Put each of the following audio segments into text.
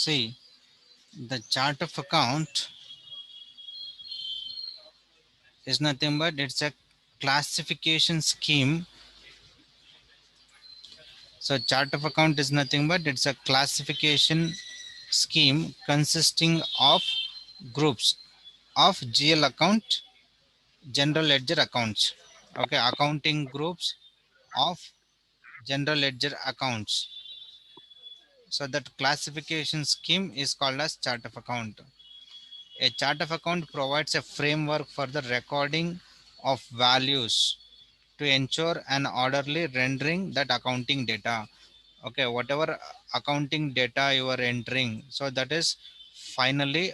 See, the chart of account is nothing but it's a classification scheme. So chart of account is nothing but it's a classification scheme consisting of groups of GL account, general ledger accounts. Okay, accounting groups of general ledger accounts. So that classification scheme is called as chart of account. A chart of account provides a framework for the recording of values to ensure an orderly rendering that accounting data. Okay, whatever accounting data you are entering, so that is finally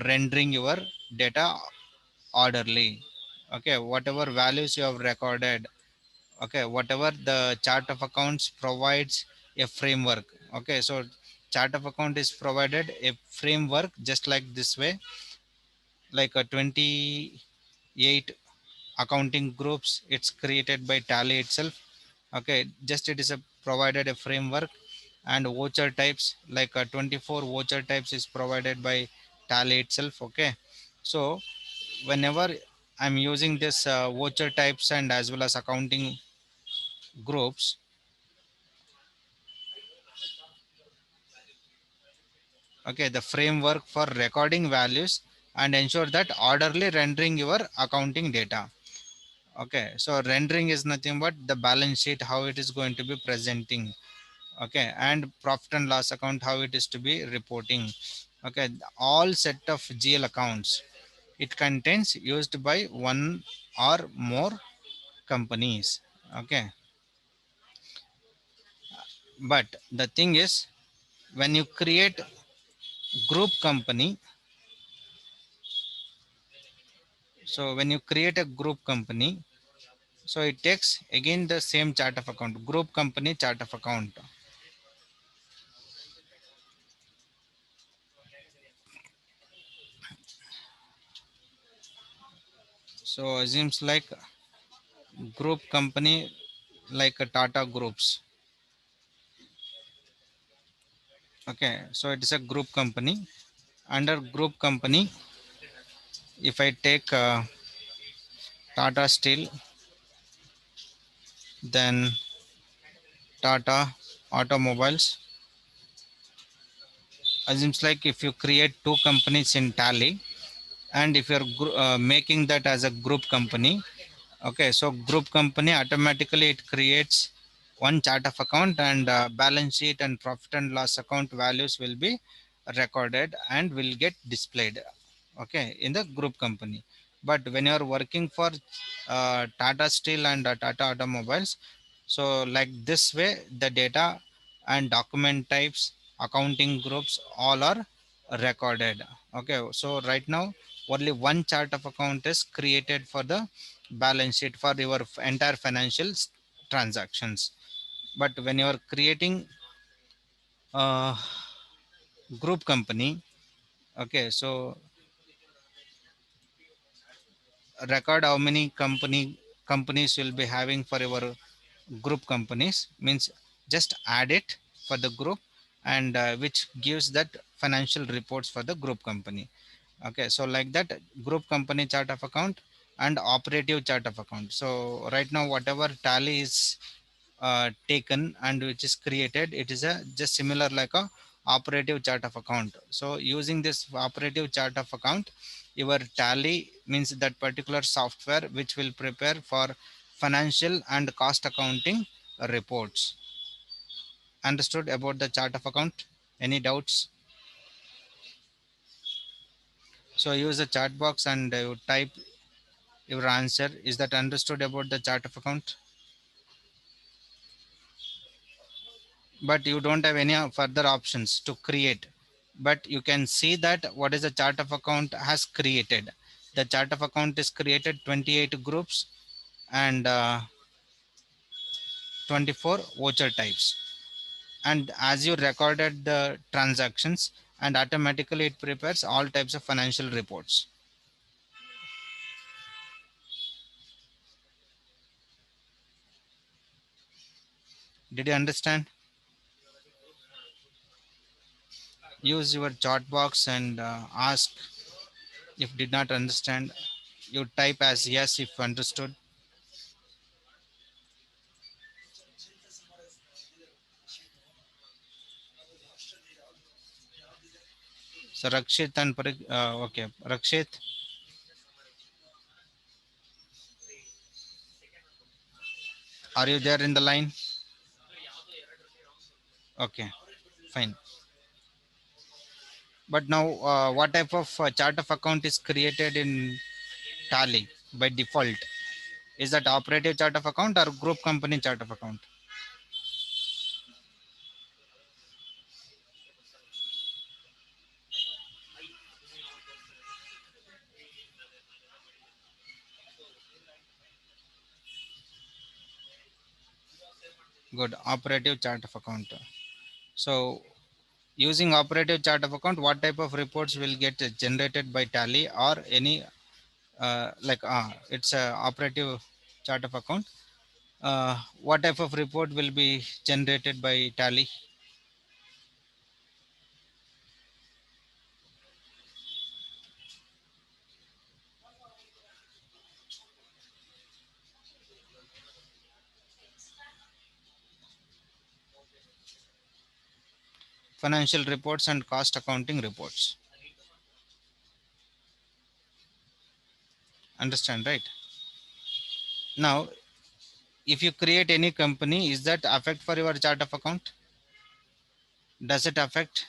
rendering your data orderly. Okay, whatever values you have recorded, okay, whatever the chart of accounts provides a framework. Okay, so chart of account is provided a framework just like this way, like a 28 accounting groups it's created by Tally itself. Okay, just it is a provided a framework. And voucher types like 24 voucher types is provided by Tally itself. Okay, so whenever I'm using this voucher types and as well as accounting groups, okay, the framework for recording values and ensure that orderly rendering your accounting data. Okay, so rendering is nothing but the balance sheet how it is going to be presenting. Okay, and profit and loss account how it is to be reporting. Okay, all set of GL accounts it contains used by one or more companies. Okay, but the thing is, when you create group company, so when you create a group company, so it takes again the same chart of account, group company chart of account. So assumes like group company like a Tata groups. Okay, so it is a group company. Under group company, if I take Tata Steel, then Tata Automobiles, assumes like if you create two companies in Tally, and if you're making that as a group company, okay, so group company automatically it creates one chart of account, and balance sheet and profit and loss account values will be recorded and will get displayed, okay, in the group company. But when you are working for Tata Steel and Tata Automobiles, so like this way the data and document types, accounting groups all are recorded. Okay, so right now only one chart of account is created for the balance sheet for your entire financial transactions. But when you are creating uh, group company, okay, so record how many companies will be having for your group companies, means just add it for the group, and which gives that financial reports for the group company. Okay, so like that group company chart of account and operative chart of account. So right now whatever Tally is taken and which is created, it is a just similar like a operative chart of account. So using this operative chart of account, your Tally means that particular software which will prepare for financial and cost accounting reports. Understood about the chart of account? Any doubts? So use the chat box and you type your answer. Is that understood about the chart of account? But you don't have any further options to create. But you can see that what is the chart of account has created. The chart of account is created 28 groups and 24 voucher types. And as you recorded the transactions, and automatically it prepares all types of financial reports. Did you understand? use your chat box and ask if did not understand. You type as yes if understood. So Rakshit and okay, Rakshit, are you there in the line? Okay, fine. But now, what type of chart of account is created in Tally by default? Is that operative chart of account or group company chart of account? Good, operative chart of account. So using operative chart of account, what type of reports will get generated by Tally or any it's a operative chart of account. What type of report will be generated by Tally? Financial reports and cost accounting reports. Understand, right? Now, if you create any company, is that affect for your chart of account? Does it affect?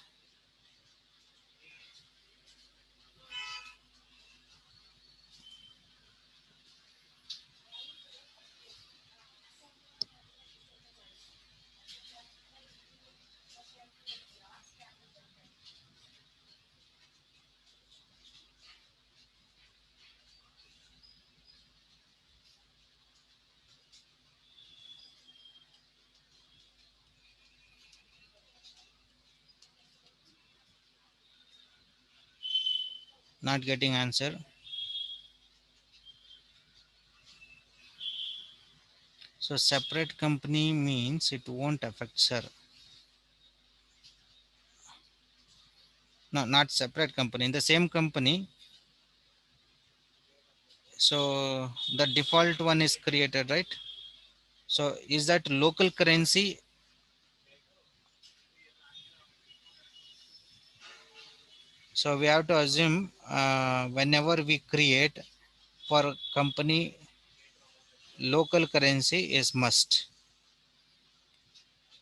Not getting answer. So separate company means it won't affect, sir. No, not separate company. In the same company, so the default one is created, right? So is that local currency? So we have to assume whenever we create for company, local currency is must.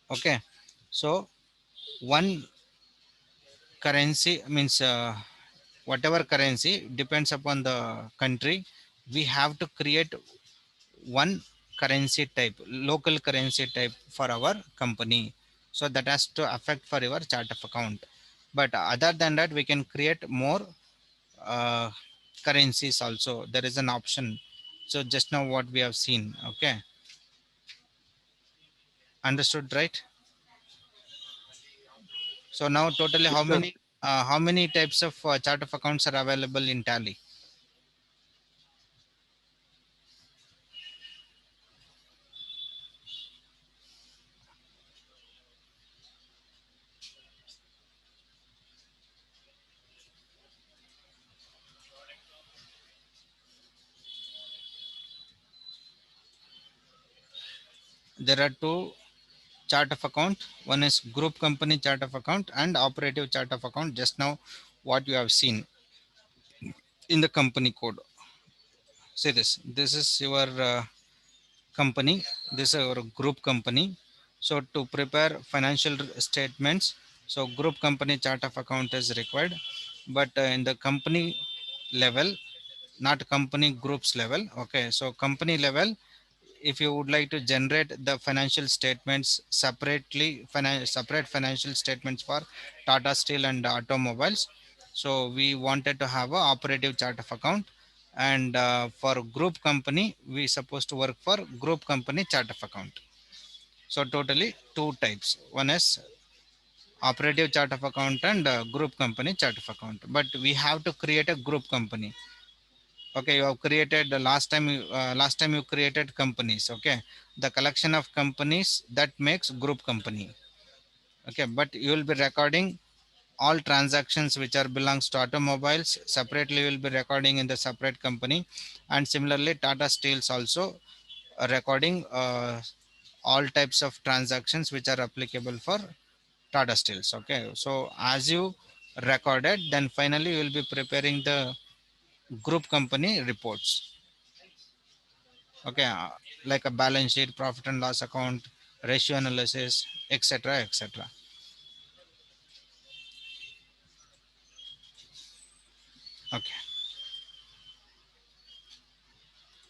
Okay. So one currency means whatever currency depends upon the country. We have to create one currency type, local currency type for our company. So that has to affect for your chart of account. But other than that, we can create more uh, currencies also. There is an option. So just now what we have seen. Okay, understood, right? So now totally Yes, sir. how many types of chart of accounts are available in Tally? There are two chart of account. One is group company chart of account and operative chart of account. Just now what you have seen in the company code. Say this is your company, this is our group company. So to prepare financial statements, so group company chart of account is required. But in the company level, not company groups level. Okay, so company level, if you would like to generate the financial statements separately, separate financial statements for Tata Steel and automobiles, so we wanted to have a operative chart of account. And for group company, we supposed to work for group company chart of account. So totally two types. One is operative chart of account and group company chart of account. But we have to create a group company. Okay, you have created the last time you created companies. Okay, the collection of companies that makes group company. Okay, but you will be recording all transactions which are belongs to automobiles separately will be recording in the separate company. And similarly Tata Steels also recording all types of transactions which are applicable for Tata Steels. Okay, so as you recorded, then finally you will be preparing the group company reports. Okay, like a balance sheet, profit and loss account, ratio analysis, etc., etc. Okay,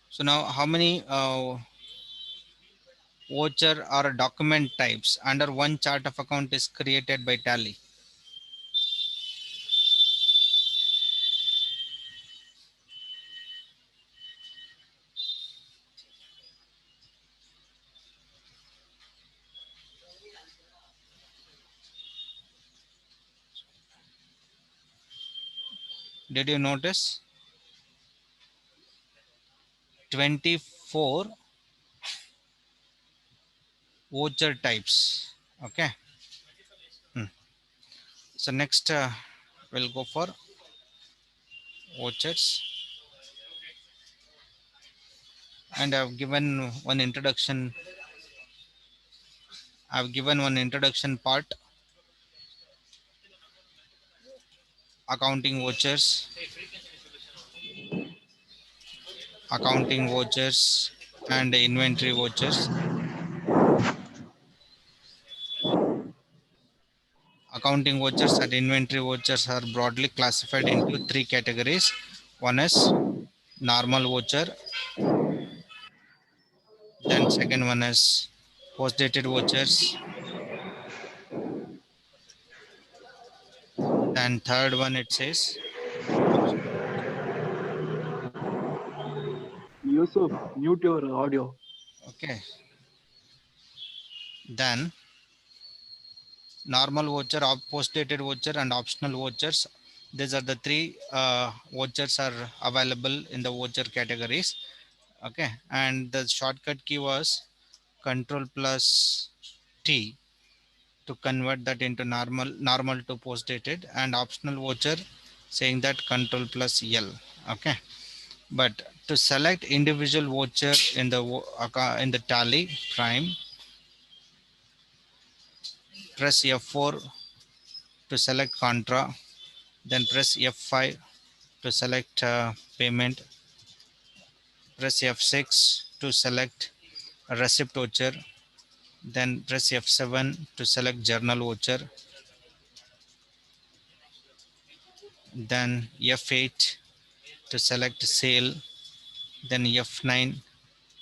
so now how many voucher or document types under one chart of account is created by Tally? Did you notice 24 voucher types? Okay. Hmm. So next we'll go for vouchers, and I've given one introduction part, accounting vouchers, accounting vouchers and inventory vouchers. Accounting vouchers and inventory vouchers are broadly classified into three categories. One is normal voucher, then second one is post dated vouchers, then third one it says, Yusuf, mute your audio. okay, then normal voucher, post dated voucher and optional vouchers. These are the three vouchers are available in the voucher categories. Okay, and the shortcut key was control plus T to convert that into normal to post dated, and optional voucher saying that control plus L. Okay, but to select individual voucher in the in the Tally Prime, press F4 to select contra, then press F5 to select payment, press F6 to select receipt voucher, then press F7 to select journal voucher, then F8 to select sale, then F9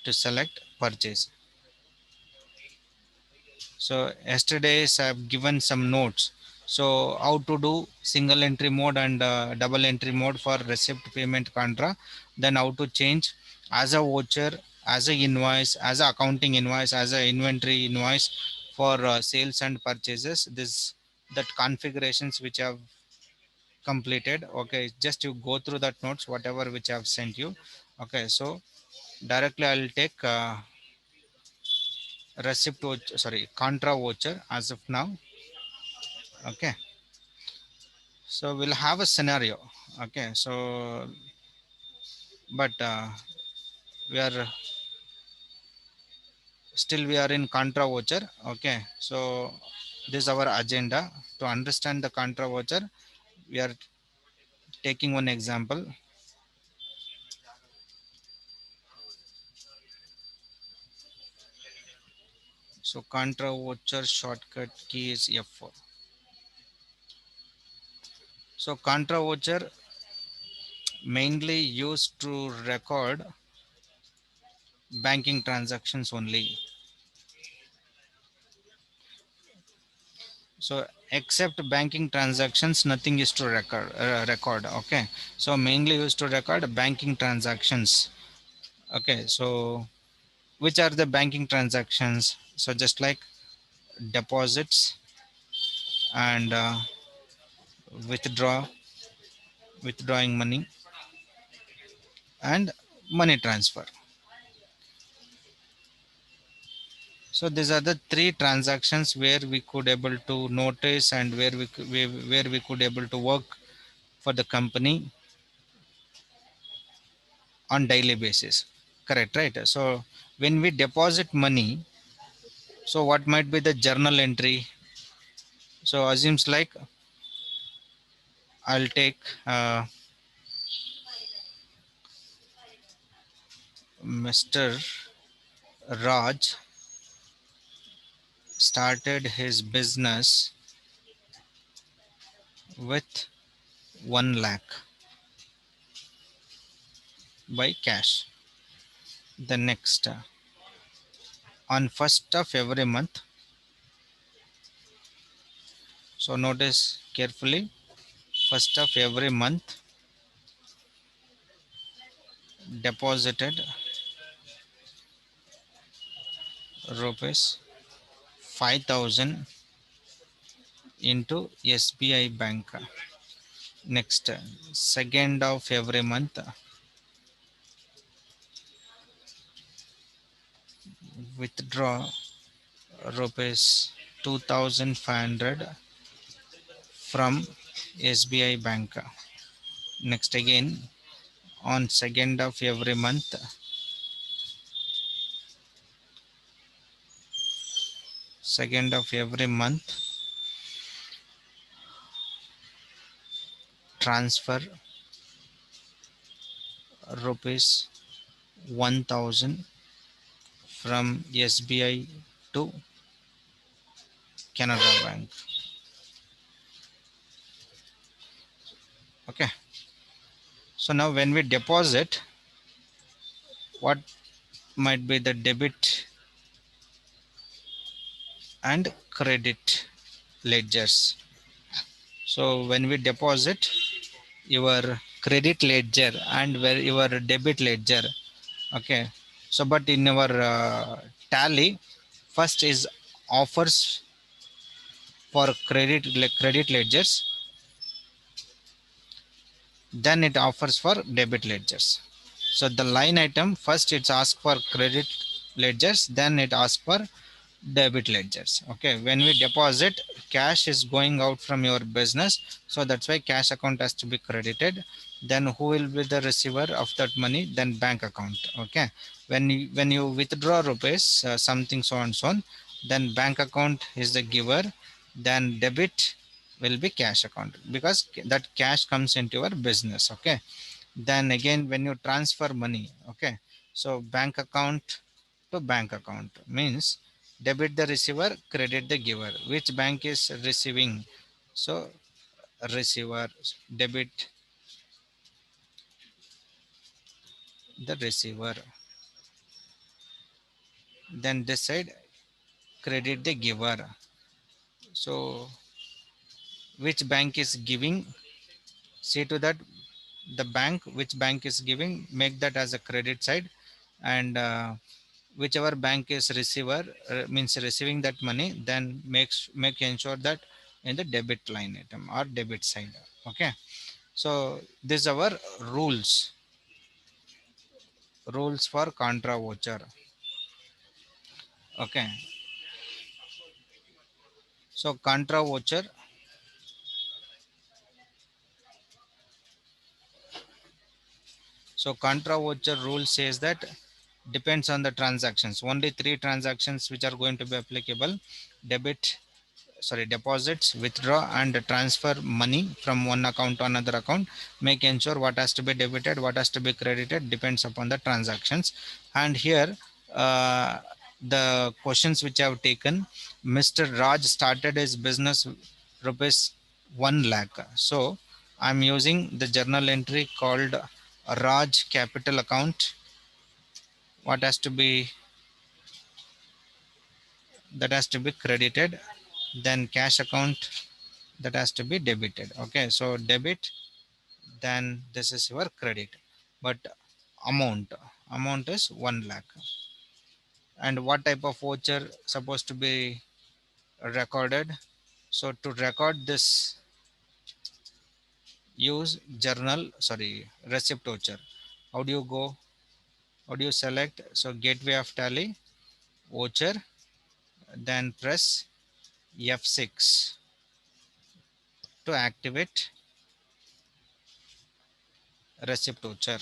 to select purchase. So yesterday's I've given some notes. So how to do single entry mode and double entry mode for receipt payment contra, then how to change as a voucher, as a invoice, as a accounting invoice, as a inventory invoice for sales and purchases. This that configurations which I've completed. Okay, just you go through that notes whatever which I've sent you. Okay, so directly I'll take receipt voucher, sorry, contra voucher as of now. Okay, so we'll have a scenario. Okay, so but we are we are in contra voucher. Okay, so this is our agenda. To understand the contra voucher, we are taking one example. So contra voucher shortcut key is F4. So contra voucher mainly used to record banking transactions only. So except banking transactions, nothing is to record. Okay, so mainly used to record banking transactions. Okay, so which are the banking transactions? So just like deposits and withdraw, withdrawing money and money transfer. So these are the three transactions where we could able to notice and where we could able to work for the company on daily basis. Correct, right? So when we deposit money, so what might be the journal entry? So assumes like I'll take Mr. Raj started his business with 1 lakh by cash. The next, on first of every month. So notice carefully, first of every month deposited rupees 5,000 into SBI bank. Next, second of every month withdraw rupees 2,500 from SBI bank. Next again, on second of every month second of every month transfer rupees 1,000 from SBI to Canara Bank. Okay. So now when we deposit, what might be the debit and credit ledgers? So when we deposit, your credit ledger and where your debit ledger. Okay. So but in our tally, first is offers for credit ledgers, then it offers for debit ledgers. So the line item first it's asked for credit ledgers, then it asks for debit ledgers. Okay, when we deposit, cash is going out from your business, so that's why cash account has to be credited. Then who will be the receiver of that money? Then bank account. Okay, when you withdraw rupees something so and so on, then bank account is the giver, then debit will be cash account because that cash comes into your business. Okay, then again when you transfer money, okay, so bank account to bank account means debit the receiver, credit the giver. Which bank is receiving? So receiver, debit the receiver, then this side credit the giver. So which bank is giving, see to that the bank which bank is giving, make that as a credit side, and whichever bank is receiver means receiving that money, then make ensure that in the debit line item or debit side. Okay, so these are our rules for contra voucher. Okay, so contra voucher, so contra voucher rule says that depends on the transactions, only three transactions which are going to be applicable: debit, sorry, deposits, withdraw and transfer money from one account to another account. Make ensure what has to be debited, what has to be credited depends upon the transactions. And here uh, the questions which I have taken, Mr. Raj started his business rupees 1 lakh. So I'm using the journal entry called Raj capital account. What has to be, that has to be credited, then cash account, that has to be debited. Okay, so debit, then this is your credit, but amount is 1 lakh. And what type of voucher supposed to be recorded? So to record this, use journal, sorry, receipt voucher. How do you go, how do you select? So gateway of tally, voucher, then press F6 to activate receipt voucher,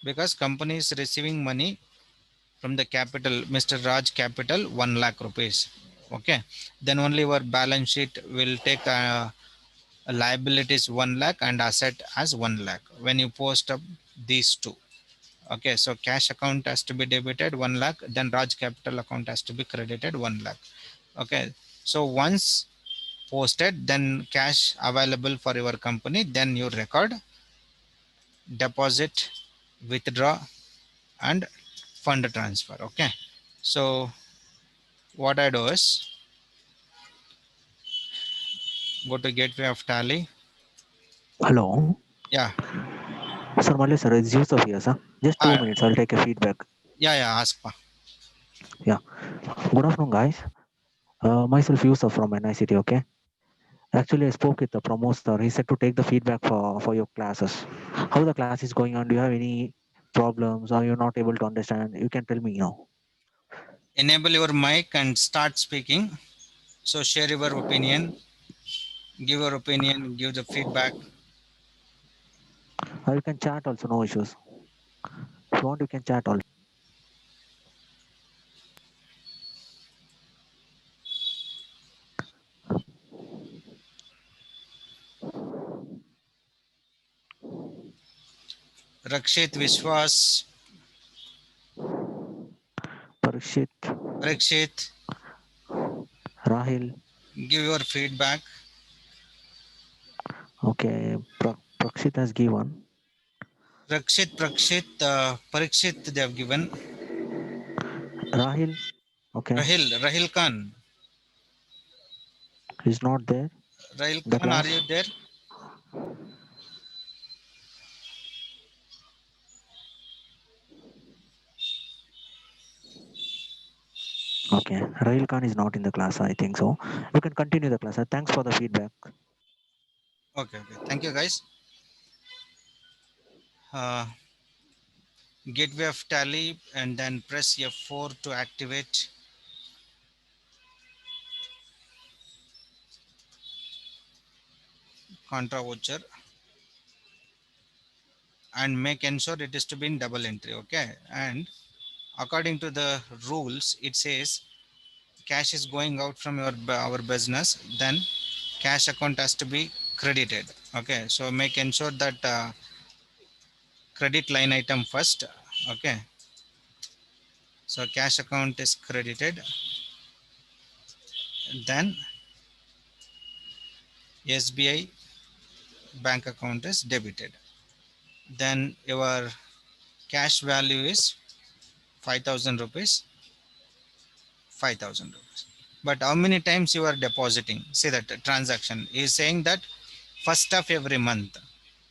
because company is receiving money from the capital, Mr. Raj Capital, 1 lakh rupees. Okay, then only your balance sheet will take liabilities 1 lakh and asset as 1 lakh when you post up these two. Okay, so cash account has to be debited 1 lakh, then Raj Capital account has to be credited 1 lakh. Okay, so once posted, then cash available for your company, then you record deposit, withdraw, and fund transfer. Okay, so what I do is go to gateway of Tally. Hello. Yeah. Sir Malli sir, it's Yusuf here, sir. Just Ah, 2 minutes, I'll take a feedback. yeah, ask pa. Yeah. Good afternoon, guys. Myself Yusuf from NICT, okay? Actually, I spoke with the Pramod sir. He said to take the feedback for your classes. How the class is going on? Do you have any problems? Are you not able to understand? You can tell me now. Enable your mic and start speaking. So share your opinion, give your opinion, give the feedback. You can chat also, no issues. If you want, you can chat also. Rakshit, Vishwas, Parikshit, Parikshit, Rahil, give your feedback. okay. Prakshit has given. Prakshit, Parikshit, they have given. Rahil, okay, Rahil Khan. is not there Rahil in the Khan, are you class. there? Okay, Rahil Khan is not in the class, I think so. You can continue the class. Thanks for the feedback. Okay. Thank you, guys. Uh, gateway of Tally, and then press F4 to activate contra voucher, and make ensure it is to be in double entry. Okay, and according to the rules, it says cash is going out from our business, then cash account has to be credited. Okay, so make ensure that credit line item first. Okay, so cash account is credited, then SBI bank account is debited, then your cash value is 5,000 rupees, 5,000 rupees. But how many times you are depositing? See that transaction is saying that first of every month,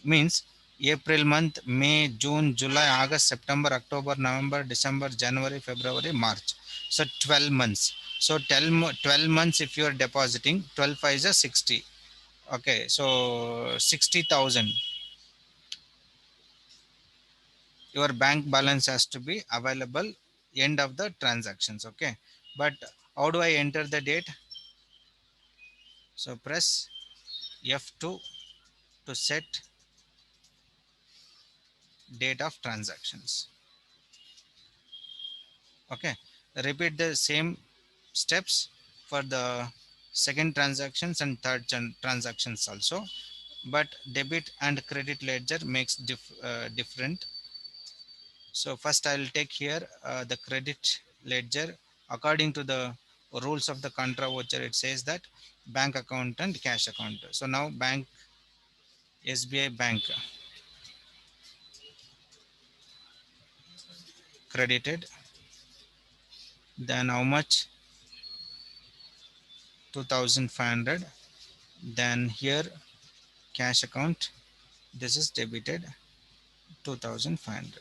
means April month, May, June, July, August, September, October, November, December, January, February, March. So 12 months. So 12 months if you are depositing, 12 is a 60. Okay, so 60,000. Your bank balance has to be available end of the transactions. Okay, but how do I enter the date? So press F2 to set date of transactions. Okay, repeat the same steps for the second transactions and third transactions also, but debit and credit ledger makes different. So first I'll take here the credit ledger. According to the rules of the contra voucher, it says that bank account and cash account. So now bank, SBI bank credited, then how much? 2,500. Then here cash account, this is debited 2,500.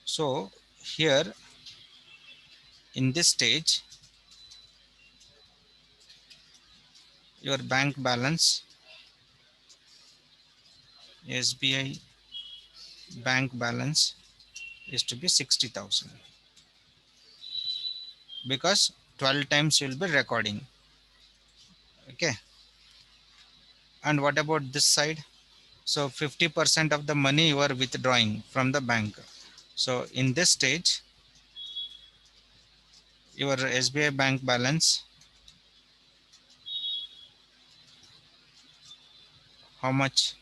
So here in this stage, your bank balance, SBI bank balance is to be 60,000. because 12 times you will be recording. Okay. And what about this side? So 50% of the money you are withdrawing from the bank. So in this stage, your SBI bank balance, how much?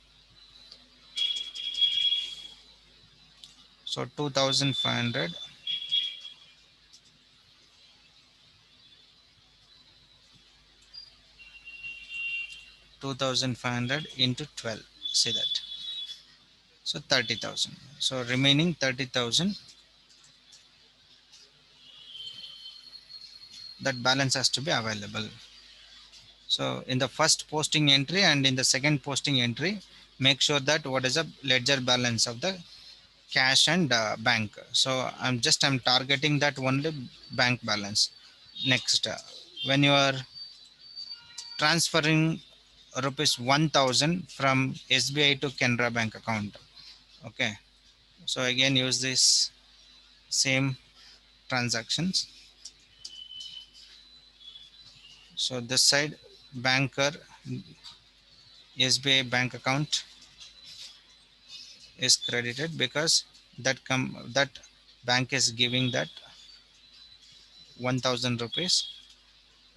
So 2,500 into 12. See that. So 30,000. So remaining 30,000, that balance has to be available. So in the first posting entry and in the second posting entry, make sure that what is the ledger balance of the cash and bank. So I'm targeting that only bank balance. Next, when you are transferring rupees 1,000 from SBI to Canara Bank account. Okay. So again use this same transactions. So this side banker SBI bank account is credited because that bank is giving that 1,000 rupees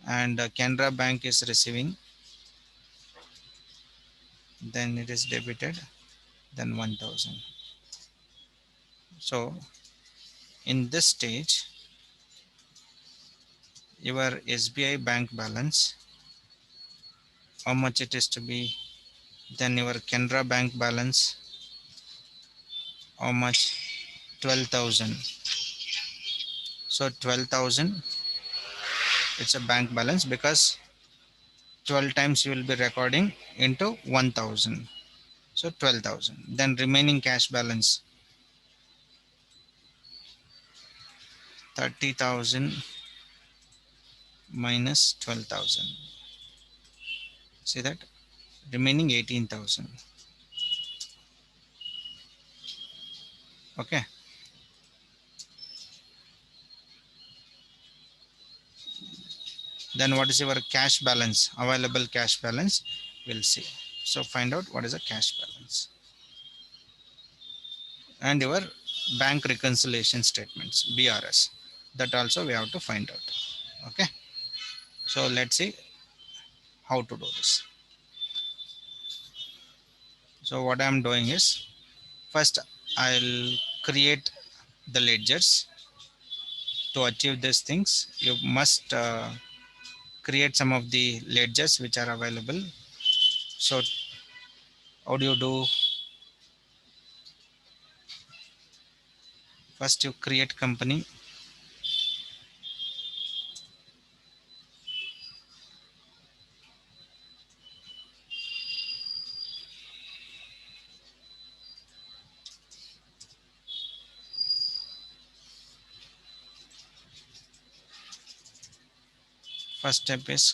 and Canara Bank is receiving, then it is debited, then 1,000. So in this stage, your SBI bank balance, how much it is to be, then your Canara Bank balance, how much? 12,000. So 12,000, it's a bank balance because 12 times you will be recording into 1,000. So 12,000. Then remaining cash balance 30,000 minus 12,000. See that? Remaining 18,000. Okay. Then what is your cash balance? Available cash balance? We'll see. So find out what is the cash balance. And your bank reconciliation statements, BRS. That also we have to find out. Okay. So let's see how to do this. So what I'm doing is, first I'll create the ledgers. To achieve these things, you must create some of the ledgers which are available. So how do you do? First you create company. First step is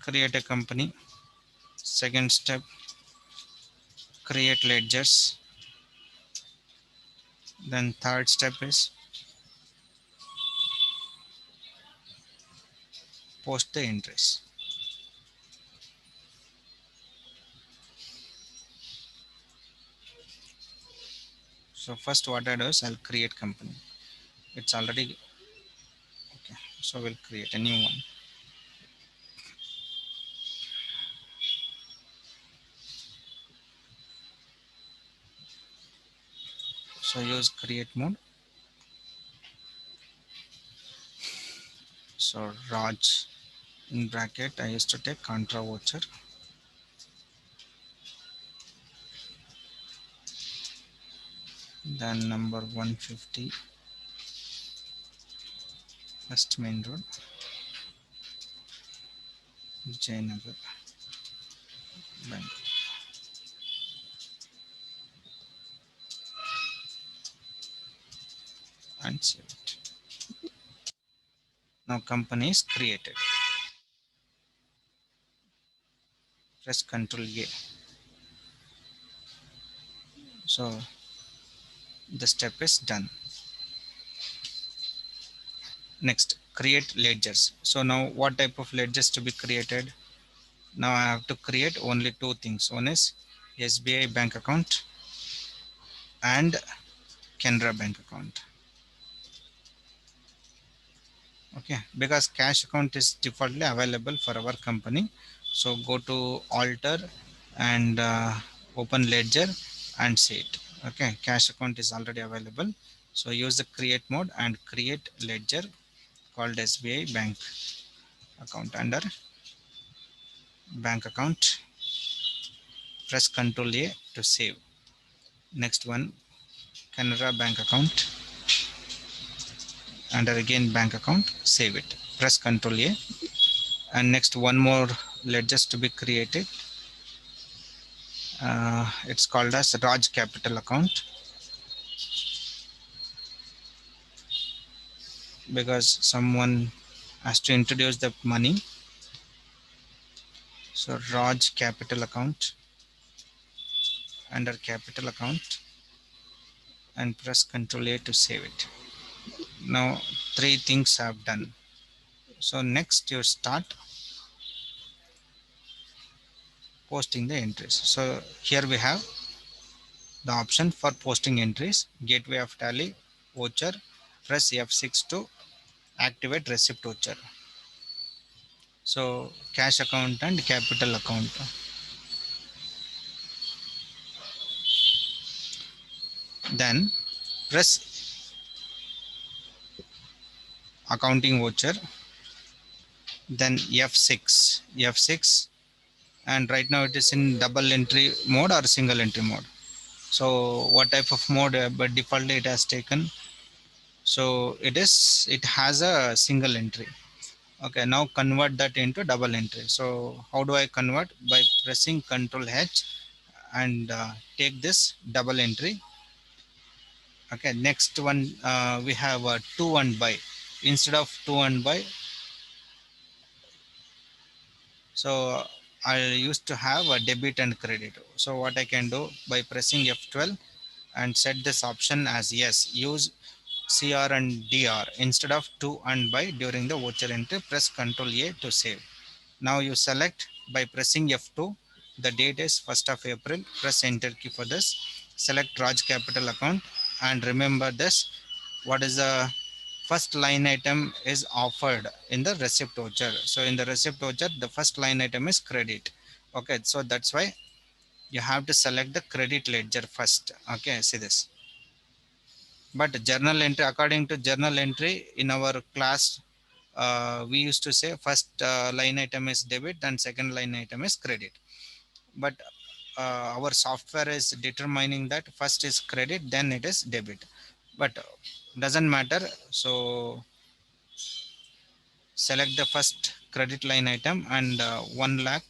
create a company. Second step, create ledgers. Then third step is post the entries. So first what I do is I'll create company. It's already okay. So we'll create a new one. So use create mode. So Raj in bracket, I used to take contra voucher. Then number 150 West Main Road, Jayanagar, Bangalore. And save it. Now company is created. Press Ctrl A. So the step is done. Next, create ledgers. So now what type of ledgers to be created? Now I have to create only two things. One is SBI bank account and Canara bank account. Okay, because cash account is defaultly available for our company. So go to alter and open ledger and see it. Okay, cash account is already available. So use the create mode and create ledger called SBI bank account. Under bank account, press Ctrl A to save. Next one, Canara bank account. Under again bank account, save it. Press Ctrl A. And next one more ledgers to be created. It's called as Raj capital account, because someone has to introduce the money. So Raj capital account, under capital account, and press Ctrl A to save it. Now three things have done. So next you start posting the entries. So here we have the option for posting entries, gateway of tally, voucher. Press F6 to activate receipt voucher. So cash account and capital account. Then press accounting voucher, then F6, and right now it is in double entry mode or single entry mode. So what type of mode? But defaultly it has taken. So it has a single entry. Okay, now convert that into double entry. So how do I convert? By pressing Ctrl H and take this double entry. Okay, next one we have to and by. Instead of to and by, so I used to have a debit and credit. So what I can do, by pressing F12 and set this option as yes, use CR and DR instead of to and by during the voucher entry. Press Ctrl A to save. Now you select by pressing F2. The date is 1st of April. Press enter key for this. Select Raj capital account and remember this. What is the first line item is offered in the receipt voucher. So in the receipt voucher, the first line item is credit. Okay, so that's why you have to select the credit ledger first. Okay, see this. But journal entry, according to journal entry in our class, we used to say first line item is debit and second line item is credit. But our software is determining that first is credit, then it is debit. But doesn't matter. So select the first credit line item and 1 lakh,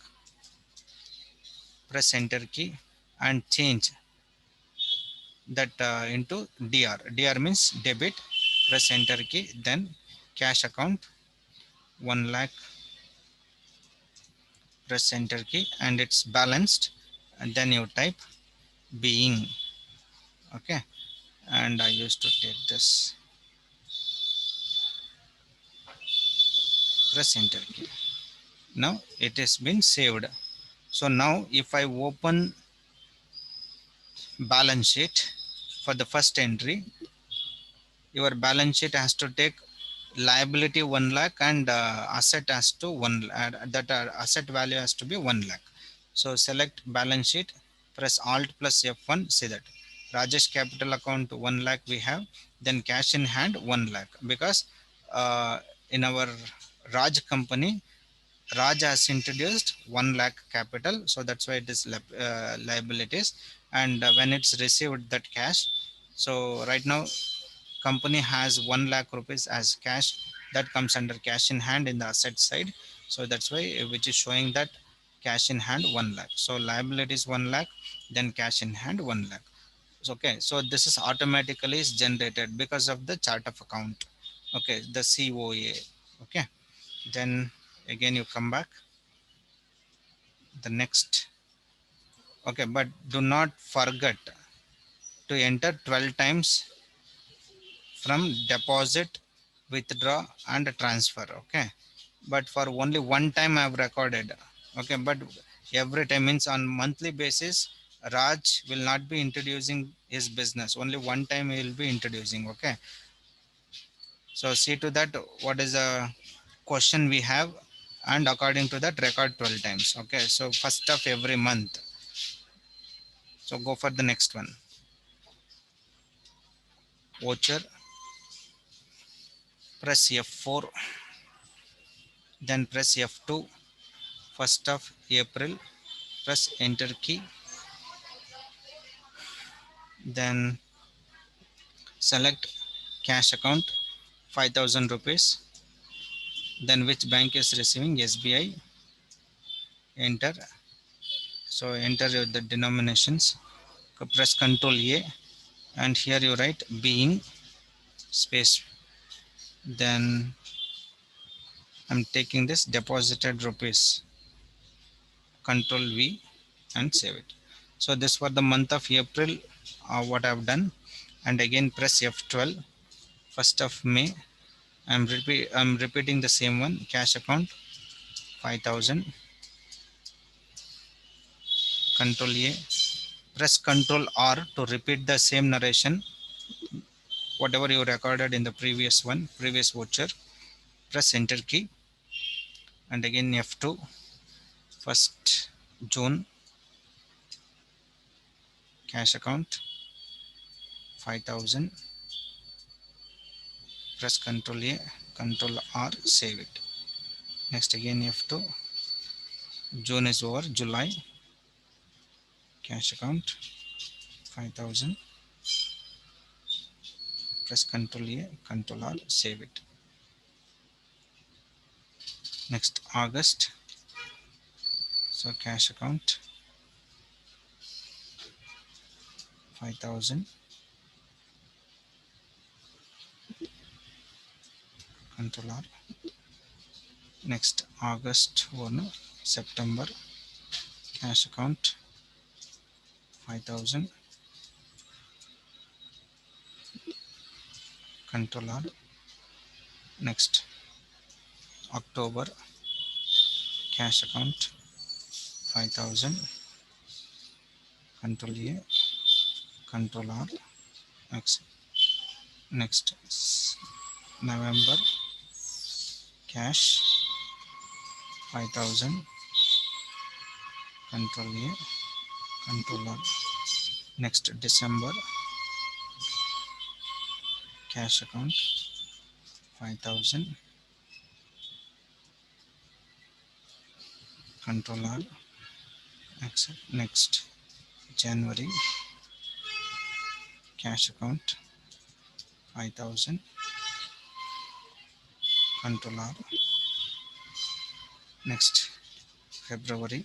press enter key and change that into DR. DR means debit. Press enter key, then cash account 1 lakh, press enter key and it's balanced, and then you type being. Okay, and I used to take this, press enter key. Now it has been saved. So now if I open balance sheet for the first entry, your balance sheet has to take liability 1 lakh and asset has to that asset value has to be 1 lakh. So select balance sheet, press Alt plus F1. See that Rajesh capital account 1 lakh we have, then cash in hand 1 lakh, because in our Raj company, Raj has introduced 1 lakh capital, so that's why it is liabilities. And when it's received that cash, so right now company has 1 lakh rupees as cash, that comes under cash in hand in the asset side. So that's why which is showing that cash in hand 1 lakh. So liabilities 1 lakh, then cash in hand 1 lakh. So, okay, so this is automatically is generated because of the chart of account. Okay, the COA. Okay, then again you come back the next. Okay, but do not forget to enter 12 times from deposit withdraw and transfer. Okay, but for only one time I have recorded. Okay, but every time means on monthly basis Raj will not be introducing his business, only one time he will be introducing. Okay, so see to that what is the question we have, and according to that record 12 times. Okay, so first of every month. So go for the next one. Voucher, press F4, then press F2. First of April, press enter key, then select cash account 5000 rupees, then which bank is receiving, SBI, enter. So enter the denominations, press Ctrl A, and here you write being space, then I'm taking this deposited rupees, Ctrl V, and save it. So this for the month of April, what I've done. And again press F12. 1st of May, I'm repeating the same one, cash account 5000, Control A, press Control R to repeat the same narration, whatever you recorded in the previous one, previous voucher. Press enter key, and again F2, 1st June, cash account 5000, press Control A, Control R, save it. Next again F2, June is over, July, cash account 5000, press Control A, Control R, save it. Next August, so cash account 5000, Control R. Next August 1, September, cash account 5000, Control R. Next October, cash account 5000, Control A, Control R. Next November, cash 5000, Control A, Control R. Next December, cash account 5000, Control R. Next January, cash account 5000, Control R. Next February,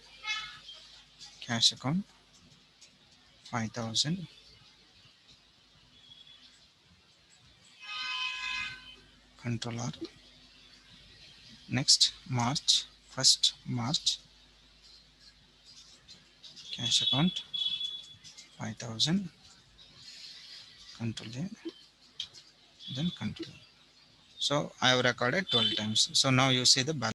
cash account 5000, Control R. Next March, 1st March, cash account 5000, Control A, then Control. So I have recorded 12 times. So now you see the balance.